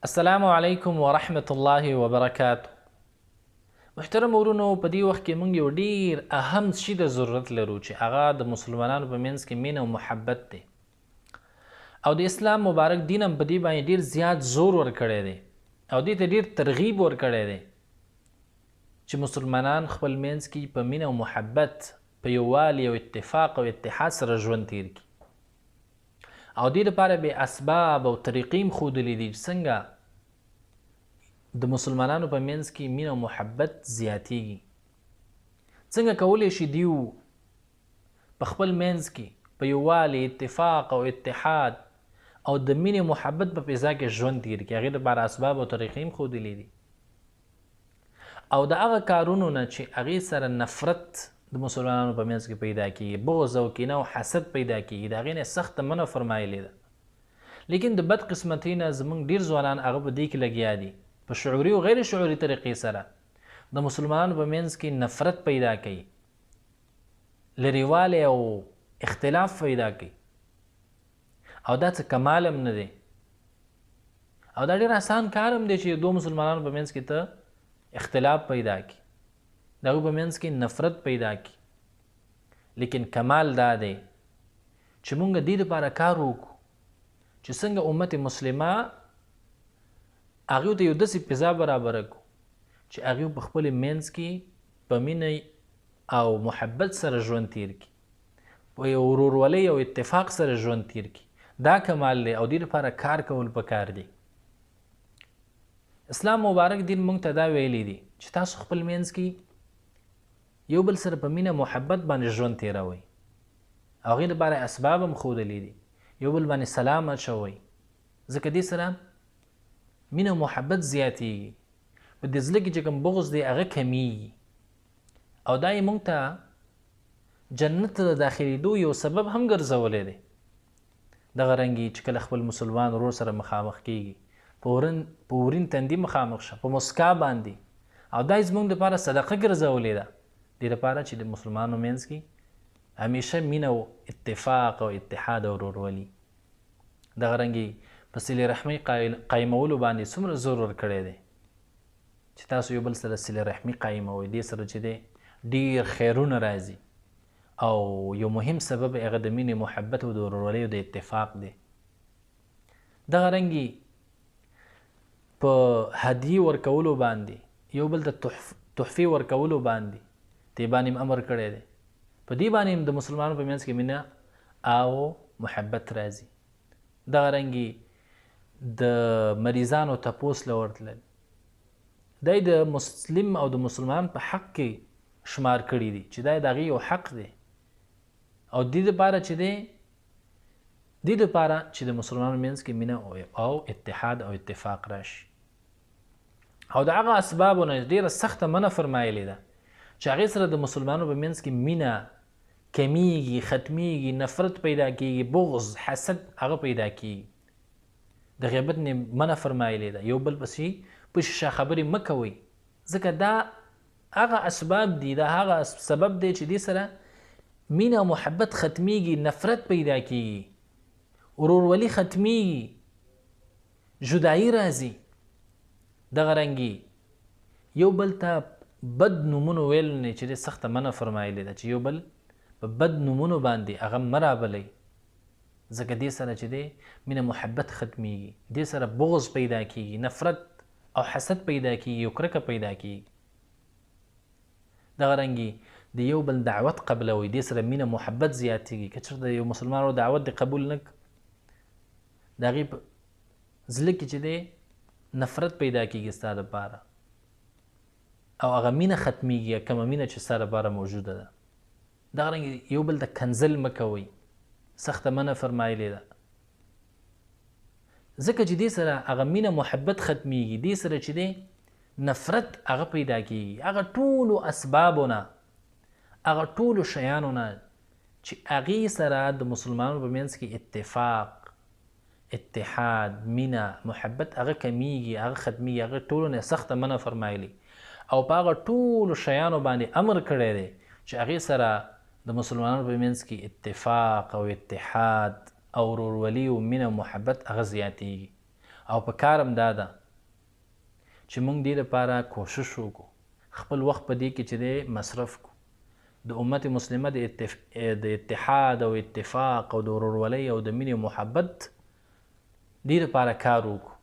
السلام علیکم ورحمت الله وبرکاته. محترم ورونو، په دې وخت کې موږ یو ډیر اهم شي د ضرورت لرو چې هغه د مسلمانانو په منځ کې مینه او محبت دی، او د اسلام مبارک دین هم په دې باندې ډیر زیات زور ورکړی دی او دې ته ډیر ترغیب ورکړی دی چې مسلمانان خپل منځ کې په مینه او محبت، په یووالي او اتفاق او اتحاد سره ژوند تیر کړي، او دې لپاره به اسباب او طریقې هم ښودلي دي چې څنګه د مسلمانانو په منځ کې مینه او محبت زیاتیږي. څنګه کولی شي دیو په خپل منځ کې په یووالي، اتفاق او اتحاد او د مینې محبت په فضا کې ژوند تیر کړي. هغې لپاره اسباب او طریقې هم ښودلي دي، او د هغه کارونو نه چې هغې سره نفرت د مسلمانانو په منځ کې پیدا کیږي، بغض او کینه او حسد پیدا کیږي، د هغې نه سخته منع فرمایلې ده. لیکن د بد قسمتۍ نه زموږ ډیر ځوانان هغه په دې کې لګیا دي، په شعوري او غیر شعوري طریقې سره د مسلمانانو په منځ کې نفرت پیدا کوي، لرېوالی او اختلاف پیدا کوي، او دا څه کمال هم نه دی، او دا ډېر آسان کار هم دی چې دو مسلمانانو په منځ کې ته اختلاف پیدا کړي، د هغوی په منځ کې نفرت پیدا کړي. لیکن کمال دا دی چې موږ دې لپاره کار وکړو چې څنګه امت مسلمه هغوی ته یو داسې فضا برابره کړو چې هغوی په خپل منځ کې په مینه او محبت سره ژوند تیر کړي، په یو ورورولۍ او اتفاق سره ژوند تیر کړي. دا کمال دی او دې لپاره کار کول پکار دی. اسلام مبارک دین موږ ته دا ویلی دی چې تاسو خپل منځ کې یو بل سره په مینه محبت باندې ژوند تیروئ، او هغې لپاره اسباب هم ښودلي دي. یو بل باندې سلام اچوئ، ځکه دې سره مینه او محبت زیاتیږي، په دې زړه کې چې کوم بغض دی هغه کمیږي، او دا یې موږ ته جنت ته د داخلېدو یو سبب هم ګرځولی دی. دغه رنګې چې کله خپل مسلمان ورور سره مخامخ کیږي، په ورین تندي مخامخ شه، په مسکا باندې، او دا یې زموږ دپاره صدقه ګرځولې ده، دې لپاره چې د مسلمانانو منځ کې همیشه مینه او اتفاق او اتحاد او ورورولي. دغه رنګې په صلې رحمۍ قایمولو باندې څومره زور ورکړی دی چې تاسو یو بل سره صلې رحمي قایموئ، دې سره چې دی ډېر خیرونه راځي، او یو مهم سبب هغه د مینې محبت او د ورورولۍ او د اتفاق دی. دغه رنګې په هدیې ورکولو باندې، یو بل ته تحفې ورکولو باندې دې باندې هم امر کړی دی. په دې باندې هم د مسلمانانو په منځ کې مینه او محبت راځي. دغه رنګې د مریضانو تپوس له ورتلل، دا د مسلم او د مسلمان په حق کې شمار کړي دي چې دا د هغې یو حق دی، او دې دپاره چې د مسلمانانو منځ کې مینه او اتحاد او اتفاق راشي. او د هغه اسبابو نه ډېره سخته منع فرمایلې ده چې هغې سره د مسلمانانو په منځ کې مینه کمیږي، ختمیږي، نفرت پیدا کیږي، بغض، حسد هغه پیدا کیږي. د غیبت نه منع فرمایلې ده، یو بل پسې په شا خبرې مه کوئ، ځکه دا هغه اسباب دي، دا هغه سبب دی چې دې سره مینه او محبت ختمیږي، نفرت پیدا کیږي، ورورولي ختمیږي، جدایي راځي. دغه رنګې یو بل ته بد نومونو ویلو نه چې دې سخته منع فرمایلې ده چې یو بل په بد نومونو باندې هغه مه رابلئ، ځکه دې سره چې دی مینه محبت ختمیږي، دې سره بغض پیدا کیږي، نفرت او حسد پیدا کیږي، او کرکه پیدا کیږي. دغه رنګې د یو بل دعوت قبلوي، دې سره مینه محبت زیاتیږي. که چېرته یو مسلمان دعوت دې قبول نه کړ، د هغې په زړه کې چې دی نفرت پیدا کیږي ستا دپاره، او هغه مینه ختمیږي، کومه مینه چې ستا دپاره موجوده ده. دغه رنګې یو بل ته کنځل مه کوئ، سخته منع فرمایلې ده، ځکه چې دې سره هغه مینه محبت ختمیږي، دې سره چې دی نفرت هغه پیدا کیږي. هغه ټولو اسبابو نه، هغه ټولو شیانو نه چې هغې سره د مسلمانانو په منځ کې اتفاق، اتحاد، مینه، محبت هغه کمیږي، هغه ختمیږي، هغه ټولو نه سخته منع فرمایلي، او په هغه ټولو شیانو باندې امر کړی دی چې هغې سره د مسلمانانو په منځ کې اتفاق او اتحاد او ورورولي او مینه او محبت هغه زیاتیږي. او په کار هم دا ده چې موږ دې لپاره کوشش وکړو خپل وخت په دې کې چې دی مصرف کړو د امت مسلمه د اتحاد او اتفاق او د ورورولۍ او د مینې او محبت دې لپاره کار وکړو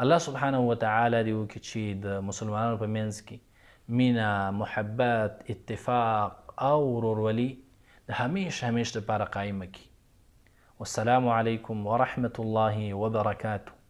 الله سبحانه وتعالی دې وکړي چې د مسلمانانو په منځ کې مینه محبت اتفاق او ورورولي د همیشه لپاره قایمه کړي والسلام علیکم ورحمة الله وبرکاته